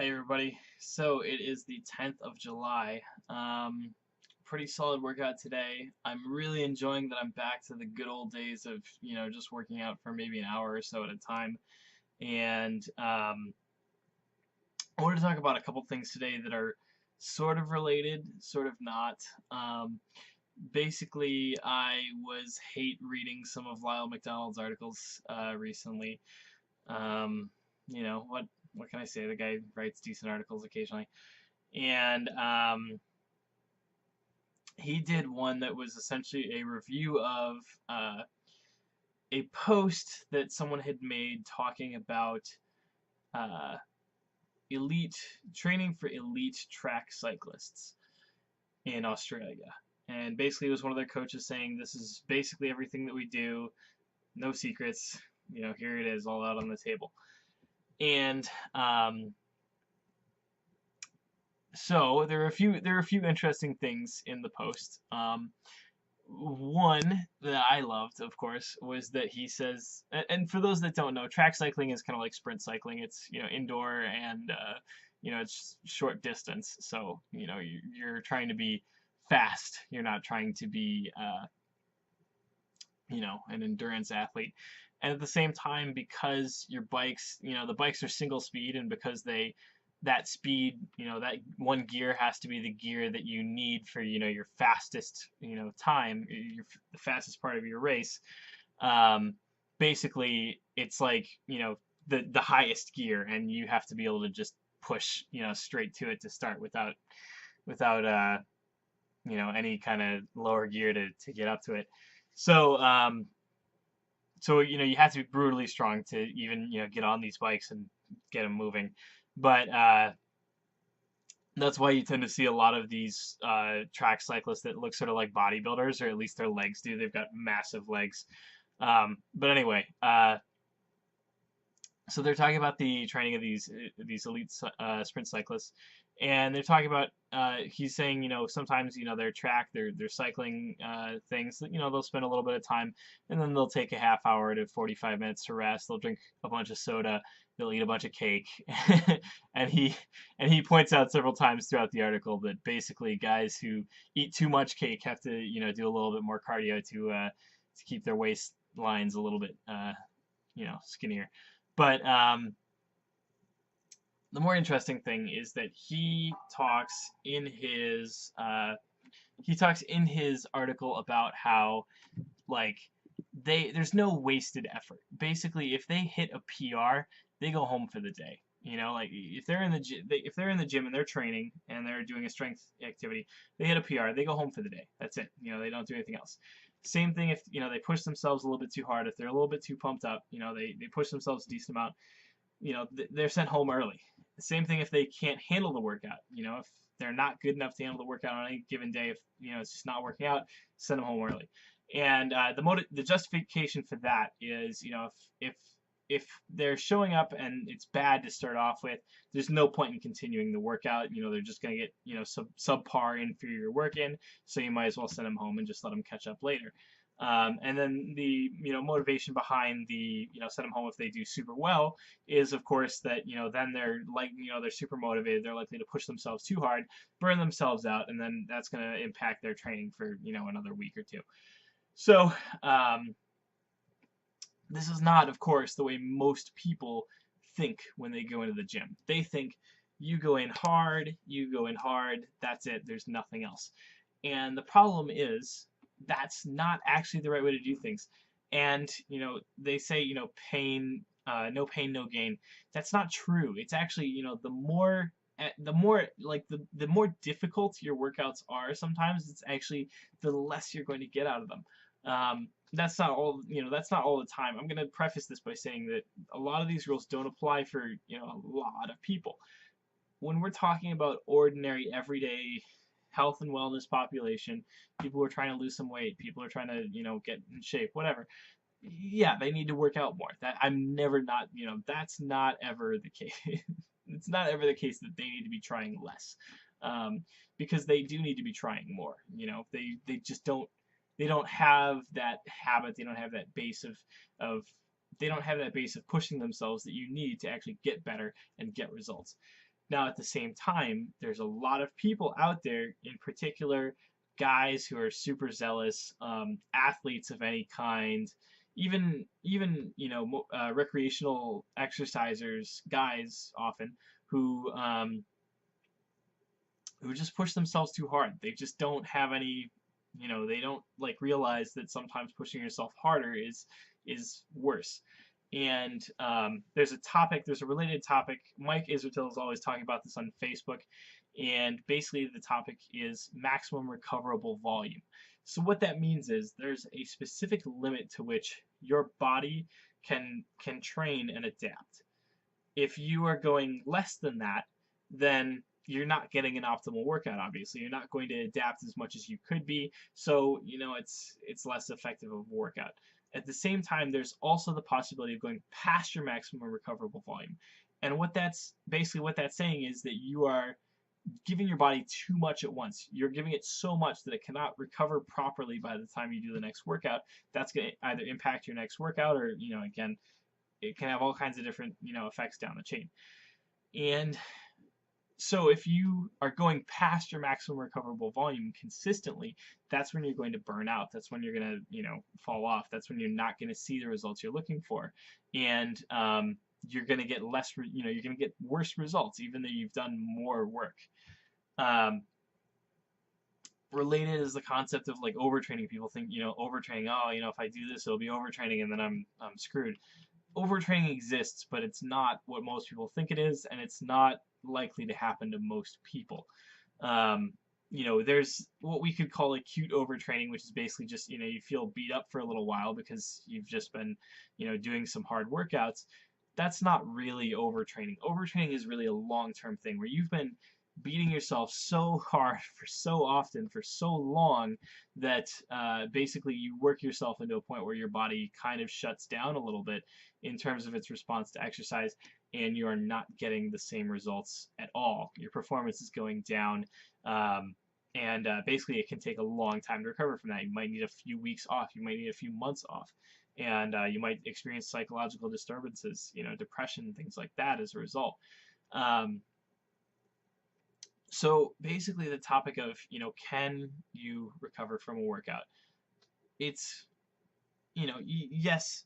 Hey everybody. So it is the 10th of July. Pretty solid workout today. I'm really enjoying that I'm back to the good old days of, just working out for maybe an hour or so at a time. And I wanted to talk about a couple things today that are sort of related, sort of not. Um, Basically, I was hate reading some of Lyle McDonald's articles recently. Um, what can I say? The guy writes decent articles occasionally, and he did one that was essentially a review of uh, a post that someone had made talking about uh, elite training for elite track cyclists in Australia. And basically, it was one of their coaches saying, "This is basically everything that we do. No secrets. Here it is, all out on the table." And so there are a few interesting things in the post. One that I loved, of course, was that he says, and for those that don't know, track cycling is kind of like sprint cycling. It's indoor and it's short distance. So you're trying to be fast. You're not trying to be an endurance athlete. And at the same time, because your bikes, the bikes are single speed, and because that speed, that one gear has to be the gear that you need for, your fastest, time, the fastest part of your race. Um, Basically, it's like, the highest gear, and you have to be able to just push, straight to it to start without any kind of lower gear to get up to it. So, you have to be brutally strong to even get on these bikes and get them moving. But that's why you tend to see a lot of these track cyclists that look sort of like bodybuilders, or at least their legs do. They've got massive legs. But anyway, so they're talking about the training of these elite sprint cyclists, and they're talking about he's saying sometimes they're cycling things that they'll spend a little bit of time, and then they'll take a half hour to 45 minutes to rest. They'll drink a bunch of soda, they'll eat a bunch of cake, and he points out several times throughout the article that basically guys who eat too much cake have to do a little bit more cardio to keep their waistlines a little bit skinnier. But the more interesting thing is that he talks in his article about how, like, there's no wasted effort. Basically, if they hit a PR, they go home for the day. Like if they're in the gym and they're training and they're doing a strength activity, they hit a PR, they go home for the day. That's it. They don't do anything else. Same thing if they push themselves a little bit too hard, if they're a little bit too pumped up, they push themselves a decent amount, they're sent home early. Same thing if they can't handle the workout. If they're not good enough to handle the workout on any given day, if it's just not working out, send them home early. And the justification for that is, if they're showing up and it's bad to start off with, there's no point in continuing the workout. They're just going to get subpar inferior work in, so you might as well send them home and just let them catch up later. And then the motivation behind the send them home if they do super well is, of course, that then they're super motivated, they're likely to push themselves too hard, burn themselves out, and then that's going to impact their training for another week or two. So this is not, of course, the way most people think when they go into the gym. They think you go in hard, that's it, there's nothing else. And the problem is that's not actually the right way to do things. And they say pain, no pain, no gain. That's not true. It's actually the more like the more difficult your workouts are, sometimes it's actually the less you're going to get out of them. That's not all the time. I'm going to preface this by saying that a lot of these rules don't apply for a lot of people. When we're talking about ordinary everyday health and wellness population, people who are trying to lose some weight, people who are trying to get in shape, whatever, yeah, they need to work out more. That's not ever the case. It's not ever the case that they need to be trying less, because they do need to be trying more. They just don't have that habit. They don't have that base of pushing themselves that you need to actually get better and get results. Now, at the same time, there's a lot of people out there, in particular, guys who are super zealous, athletes of any kind, even recreational exercisers, guys often who just push themselves too hard. They just don't have any, they don't like realize that sometimes pushing yourself harder is worse. And there's a related topic. Mike Israetel is always talking about this on Facebook, and basically the topic is maximum recoverable volume. So what that means is there's a specific limit to which your body can train and adapt. If you are going less than that, then you're not getting an optimal workout. Obviously, you're not going to adapt as much as you could be, so it's less effective of a workout. At the same time, there's also the possibility of going past your maximum recoverable volume. And what that's saying is that you are giving your body too much at once. You're giving it so much that it cannot recover properly by the time you do the next workout. That's going to either impact your next workout, or again, it can have all kinds of different effects down the chain. And so if you are going past your maximum recoverable volume consistently, that's when you're going to burn out. That's when you're going to fall off. That's when you're not going to see the results you're looking for, and you're going to get you're going to get worse results even though you've done more work. Related is the concept of like overtraining. People think overtraining, if I do this it'll be overtraining and then I'm screwed. Overtraining exists, but it's not what most people think it is, and it's not likely to happen to most people. There's what we could call acute overtraining, which is basically just you feel beat up for a little while because you've just been doing some hard workouts. That's not really overtraining. Overtraining is really a long-term thing where you've been beating yourself so hard for so often for so long that basically you work yourself into a point where your body kind of shuts down a little bit in terms of its response to exercise, and you are not getting the same results at all. Your performance is going down, and basically it can take a long time to recover from that. You might need a few weeks off. You might need a few months off. And you might experience psychological disturbances, depression, things like that as a result. So basically the topic of, can you recover from a workout? It's, yes,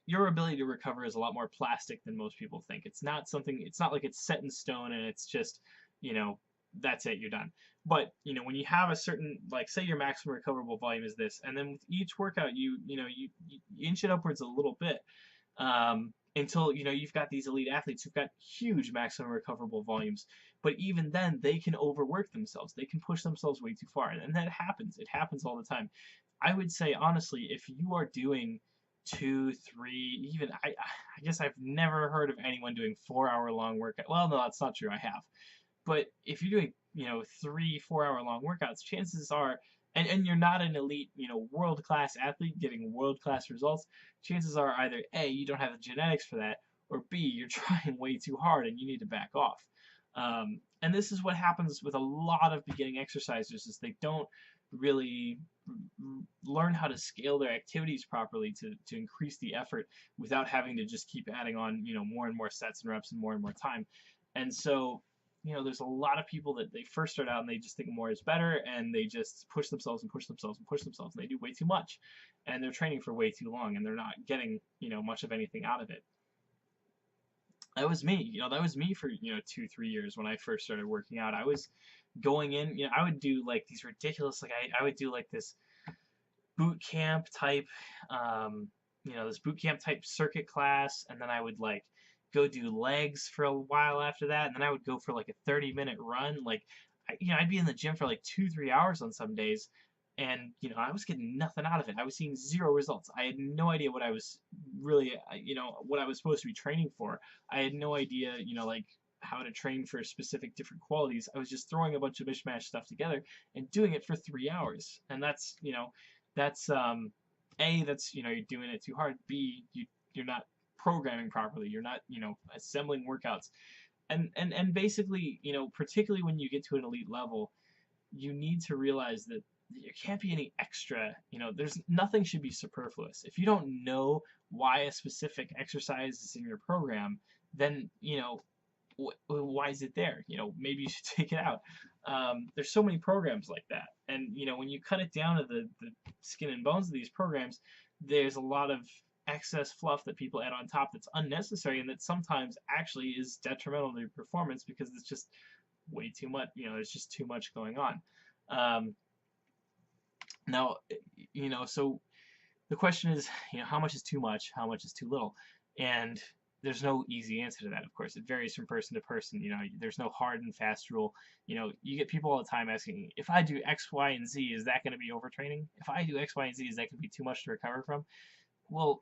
your ability to recover is a lot more plastic than most people think. It's not like it's set in stone and it's just, that's it, you're done. But, when you have a certain, like, say your maximum recoverable volume is this, and then with each workout, you inch it upwards a little bit, until, you've got these elite athletes who've got huge maximum recoverable volumes. But even then, they can overwork themselves. They can push themselves way too far. And that happens. It happens all the time. I would say, honestly, if you are doing 2, 3, even, I guess I've never heard of anyone doing 4-hour long workout. Well, no, that's not true. I have. But if you're doing, 3, 4-hour long workouts, chances are, and you're not an elite, world-class athlete getting world-class results, chances are either A, you don't have the genetics for that, or B, you're trying way too hard and you need to back off. And this is what happens with a lot of beginning exercisers, is they don't really learn how to scale their activities properly to increase the effort without having to just keep adding on, more and more sets and reps and more time. And so, there's a lot of people that they first start out and they just think more is better, and they just push themselves and push themselves and push themselves, and they do way too much, and they're training for way too long, and they're not getting, much of anything out of it. That was me, that was me for, 2, 3 years when I first started working out. I was going in, I would do like these ridiculous, like I would do like this boot camp type, this boot camp type circuit class, and then I would like go do legs for a while after that, and then I would go for like a 30-minute run. Like, I'd be in the gym for like 2, 3 hours on some days, and I was getting nothing out of it. I was seeing zero results. I had no idea what I was really, what I was supposed to be training for. I had no idea, like how to train for specific different qualities. I was just throwing a bunch of mishmash stuff together and doing it for 3 hours, and that's, that's A, that's, you're doing it too hard. B, you're not programming properly. You're not, assembling workouts. And basically, particularly when you get to an elite level, you need to realize that there can't be any extra, there's nothing should be superfluous. If you don't know why a specific exercise is in your program, then, why is it there? Maybe you should take it out. There's so many programs like that, and when you cut it down to the skin and bones of these programs, there's a lot of excess fluff that people add on top that's unnecessary and that sometimes actually is detrimental to your performance because it's just way too much. There's just too much going on. Um, Now, so the question is, how much is too much? How much is too little? And there's no easy answer to that, of course. It varies from person to person. There's no hard and fast rule. You get people all the time asking, if I do X, Y, and Z, is that going to be overtraining? If I do X, Y, and Z, is that going to be too much to recover from? Well,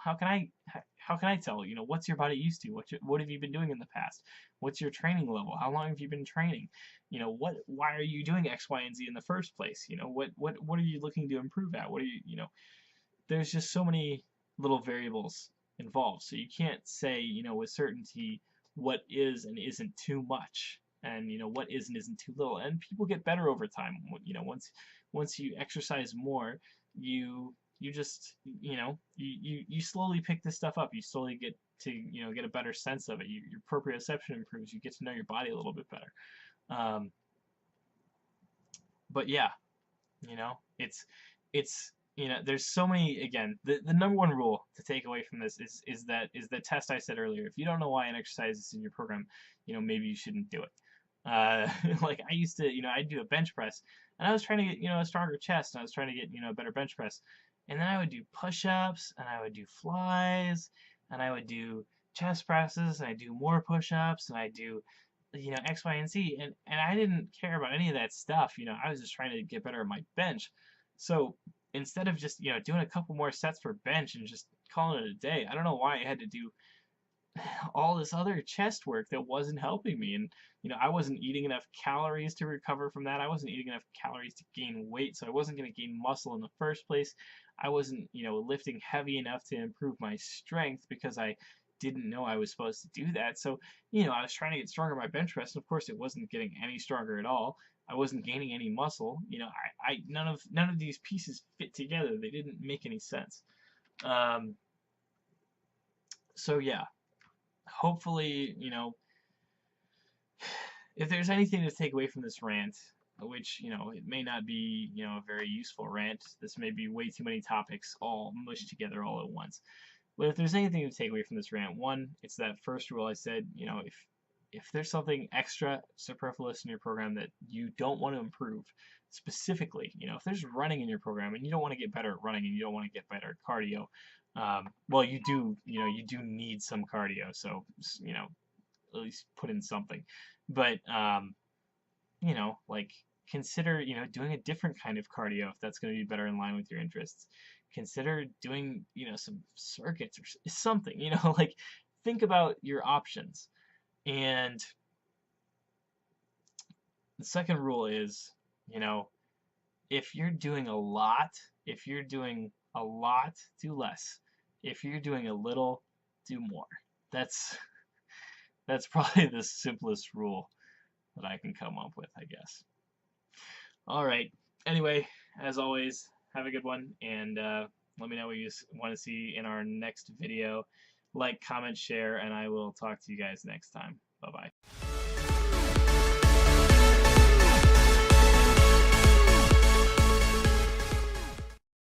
how can I tell? What's your body used to? What have you been doing in the past? What's your training level? How long have you been training? Why are you doing X, Y, and Z in the first place? What are you looking to improve at? What are there's just so many little variables involved. So you can't say, with certainty what is and isn't too much, and what is and isn't too little. And people get better over time. Once you exercise more, you just you slowly pick this stuff up. You slowly get to get a better sense of it. Your proprioception improves. You get to know your body a little bit better. But yeah, it's there's so many. Again, the number one rule to take away from this is the test I said earlier. If you don't know why an exercise is in your program, maybe you shouldn't do it. Like I used to, I'd do a bench press, and I was trying to get a stronger chest, and I was trying to get a better bench press, and then I would do push-ups, and I would do flies, and I would do chest presses, and I do more push-ups, and I do X, Y, and Z, and I didn't care about any of that stuff. I was just trying to get better at my bench. So instead of just doing a couple more sets for bench and just calling it a day, I don't know why I had to do all this other chest work that wasn't helping me. And I wasn't eating enough calories to recover from that. I wasn't eating enough calories to gain weight, so I wasn't going to gain muscle in the first place. I wasn't lifting heavy enough to improve my strength because I didn't know I was supposed to do that. So I was trying to get stronger at my bench press, and of course it wasn't getting any stronger at all. I wasn't gaining any muscle. I none of these pieces fit together. They didn't make any sense. So yeah, hopefully, if there's anything to take away from this rant, which, it may not be, a very useful rant, this may be way too many topics all mushed together all at once. But if there's anything to take away from this rant, one, it's that first rule I said, if there's something extra superfluous in your program that you don't want to improve, specifically, if there's running in your program and you don't want to get better at running and you don't want to get better at cardio, well, you do need some cardio, so, at least put in something. But, like, consider, doing a different kind of cardio if that's going to be better in line with your interests. Consider doing, some circuits or something, like, think about your options. And the second rule is, if you're doing a lot, do less. If you're doing a little, do more. That's probably the simplest rule that I can come up with, I guess. All right. Anyway, as always, have a good one, and let me know what you want to see in our next video. Like, comment, share, and I will talk to you guys next time. Bye-bye.